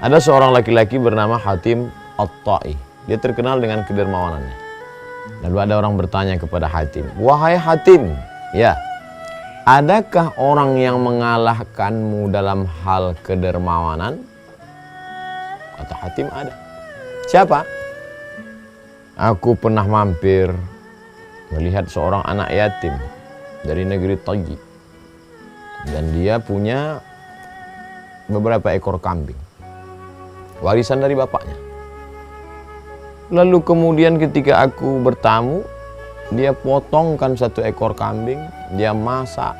Ada seorang laki-laki bernama Hatim At-Ta'i. Dia terkenal dengan kedermawanannya. Lalu ada orang bertanya kepada Hatim, "Wahai Hatim, ya, adakah orang yang mengalahkanmu dalam hal kedermawanan?" Kata Hatim, "Ada." "Siapa?" "Aku pernah mampir melihat seorang anak yatim dari negeri Taji. Dan dia punya beberapa ekor kambing, warisan dari bapaknya. Lalu kemudian ketika aku bertamu, dia potongkan satu ekor kambing, dia masak,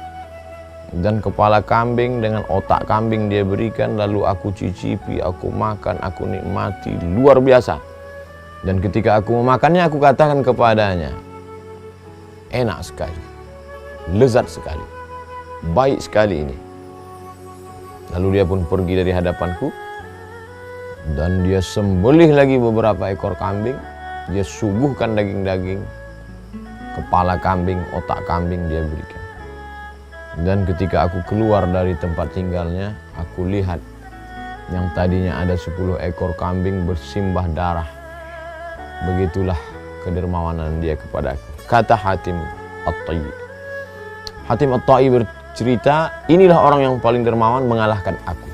dan kepala kambing dengan otak kambing dia berikan, lalu aku cicipi, aku makan, aku nikmati, luar biasa. Dan ketika aku memakannya, aku katakan kepadanya, enak sekali, lezat sekali, baik sekali ini." Lalu dia pun pergi dari hadapanku, dan dia sembelih lagi beberapa ekor kambing. Dia suguhkan daging-daging, kepala kambing, otak kambing dia berikan. Dan ketika aku keluar dari tempat tinggalnya, aku lihat yang tadinya ada 10 ekor kambing bersimbah darah. Begitulah kedermawanan dia kepadaku. Kata Hatim At-Ta'i. Hatim At-Ta'i bercerita, inilah orang yang paling dermawan mengalahkan aku.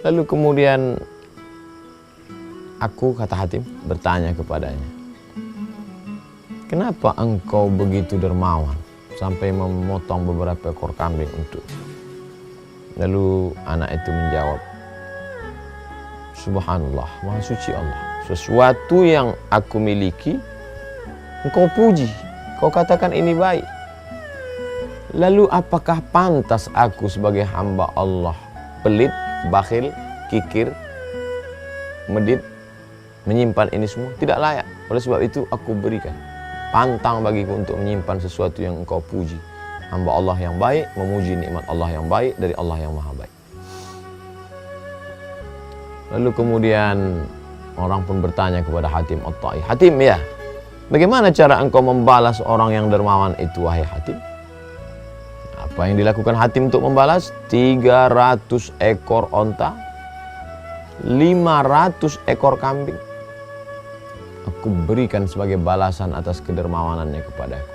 Lalu kemudian aku, kata Hatim, bertanya kepadanya, "Kenapa engkau begitu dermawan sampai memotong beberapa ekor kambing untuk?" Lalu anak itu menjawab, "Subhanallah, Maha Suci Allah, sesuatu yang aku miliki engkau puji, kau katakan ini baik. Lalu apakah pantas aku sebagai hamba Allah pelit, bakhil, kikir, medit, menyimpan ini semua? Tidak layak. Oleh sebab itu aku berikan. Pantang bagiku untuk menyimpan sesuatu yang engkau puji. Hamba Allah yang baik, memuji nikmat Allah yang baik dari Allah yang maha baik." Lalu kemudian orang pun bertanya kepada Hatim At-Ta'i, "Hatim, ya, bagaimana cara engkau membalas orang yang dermawan itu, wahai Hatim?" Apa yang dilakukan Hatim untuk membalas? 300 ekor onta, 500 ekor kambing. Aku berikan sebagai balasan atas kedermawanannya kepadaku.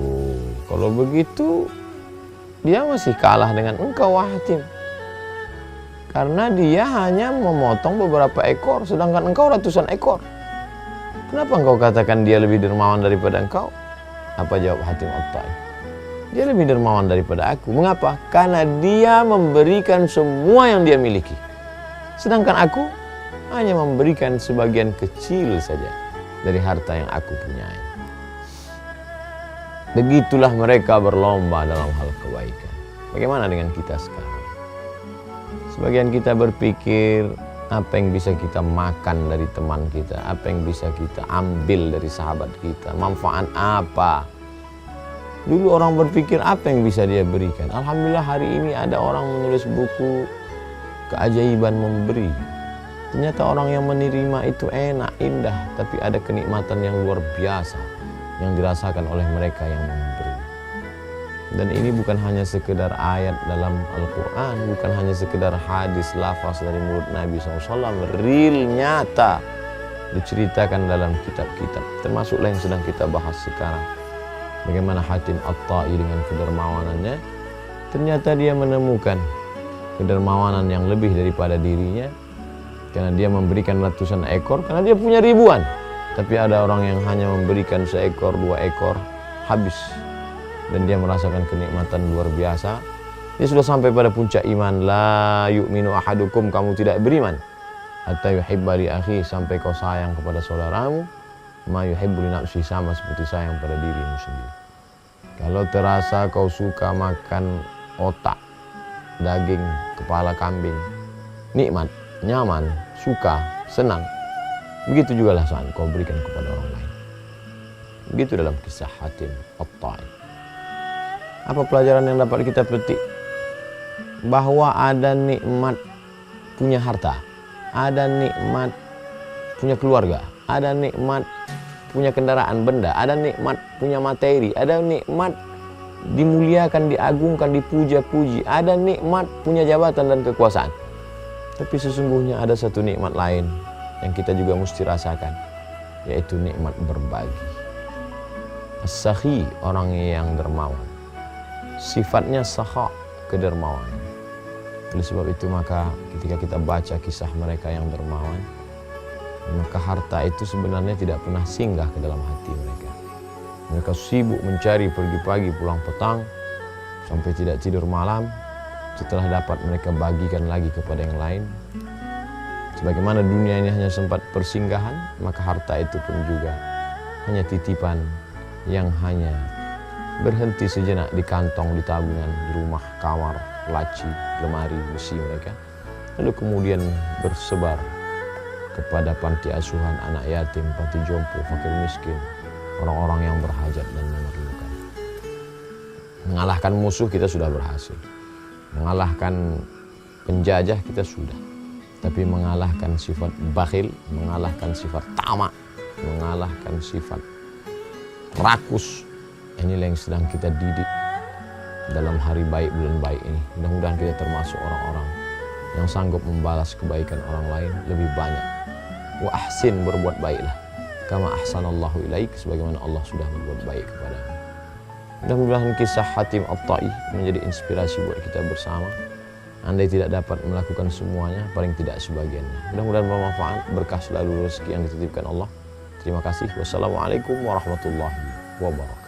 Oh, kalau begitu dia masih kalah dengan engkau, wahai Hatim. Karena dia hanya memotong beberapa ekor, sedangkan engkau ratusan ekor. Kenapa engkau katakan dia lebih dermawan daripada engkau? Apa jawab Hatim At-Ta'i? Dia lebih dermawan daripada aku. Mengapa? Karena dia memberikan semua yang dia miliki. Sedangkan aku hanya memberikan sebagian kecil saja dari harta yang aku punyai. Begitulah mereka berlomba dalam hal kebaikan. Bagaimana dengan kita sekarang? Sebagian kita berpikir, apa yang bisa kita makan dari teman kita, apa yang bisa kita ambil dari sahabat kita, manfaat apa? Dulu orang berpikir apa yang bisa dia berikan. Alhamdulillah hari ini ada orang menulis buku keajaiban memberi. Ternyata orang yang menerima itu enak, indah, tapi ada kenikmatan yang luar biasa yang dirasakan oleh mereka yang memberi. Dan ini bukan hanya sekedar ayat dalam Al-Quran, bukan hanya sekedar hadis lafaz dari mulut Nabi SAW, real, nyata, diceritakan dalam kitab-kitab, termasuklah yang sedang kita bahas sekarang. Bagaimana Hatim At-Ta'i dengan kedermawanannya, ternyata dia menemukan kedermawanan yang lebih daripada dirinya, karena dia memberikan ratusan ekor, karena dia punya ribuan. Tapi ada orang yang hanya memberikan seekor, 2 ekor, habis. Dan dia merasakan kenikmatan luar biasa. Dia sudah sampai pada puncak iman. La yu'minu ahadukum, kamu tidak beriman, hatta yuhibba li akhi, sampai kau sayang kepada saudaramu ma yuhibbu li nafsi, sama seperti sayang pada dirimu sendiri. Kalau terasa kau suka makan otak, daging, kepala kambing, nikmat, nyaman, suka, senang, begitu juga lah saat kau berikan kepada orang lain. Begitu dalam kisah Hatim At-Ta'i. Apa pelajaran yang dapat kita petik? Bahwa ada nikmat punya harta, ada nikmat punya keluarga, ada nikmat punya kendaraan benda, ada nikmat punya materi, ada nikmat dimuliakan, diagungkan, dipuja-puji. Ada nikmat punya jabatan dan kekuasaan. Tapi sesungguhnya ada satu nikmat lain yang kita juga mesti rasakan, yaitu nikmat berbagi. As-sakhi, orang yang dermawan. Sifatnya sakha, kedermawanan. Oleh sebab itu maka ketika kita baca kisah mereka yang dermawan, maka harta itu sebenarnya tidak pernah singgah ke dalam hati mereka. Mereka sibuk mencari, pergi pagi pulang petang sampai tidak tidur malam. Setelah dapat mereka bagikan lagi kepada yang lain. Sebagaimana dunia ini hanya sempat persinggahan, maka harta itu pun juga hanya titipan yang hanya berhenti sejenak di kantong, di tabungan, di rumah, kamar, laci, lemari, besi mereka. Lalu kemudian bersebar kepada panti asuhan, anak yatim, panti jompo, fakir miskin, orang-orang yang berhajat dan memerlukan. Mengalahkan musuh kita sudah berhasil. Mengalahkan penjajah kita sudah. Tapi mengalahkan sifat bakhil, mengalahkan sifat tamak, mengalahkan sifat rakus, inilah yang sedang kita didik dalam hari baik bulan baik ini. Mudah-mudahan kita termasuk orang-orang yang sanggup membalas kebaikan orang lain lebih banyak. Wa ahsin, berbuat baiklah. Kama ahsanallahu ilaik, sebagaimana Allah sudah berbuat baik kepadamu. Mudah-mudahan kisah Hatim At-Tai menjadi inspirasi buat kita bersama. Andai tidak dapat melakukan semuanya, paling tidak sebagiannya. Mudah-mudahan bermanfaat, berkah selalu rezeki yang dititipkan Allah. Terima kasih. Wassalamualaikum warahmatullahi wabarakatuh.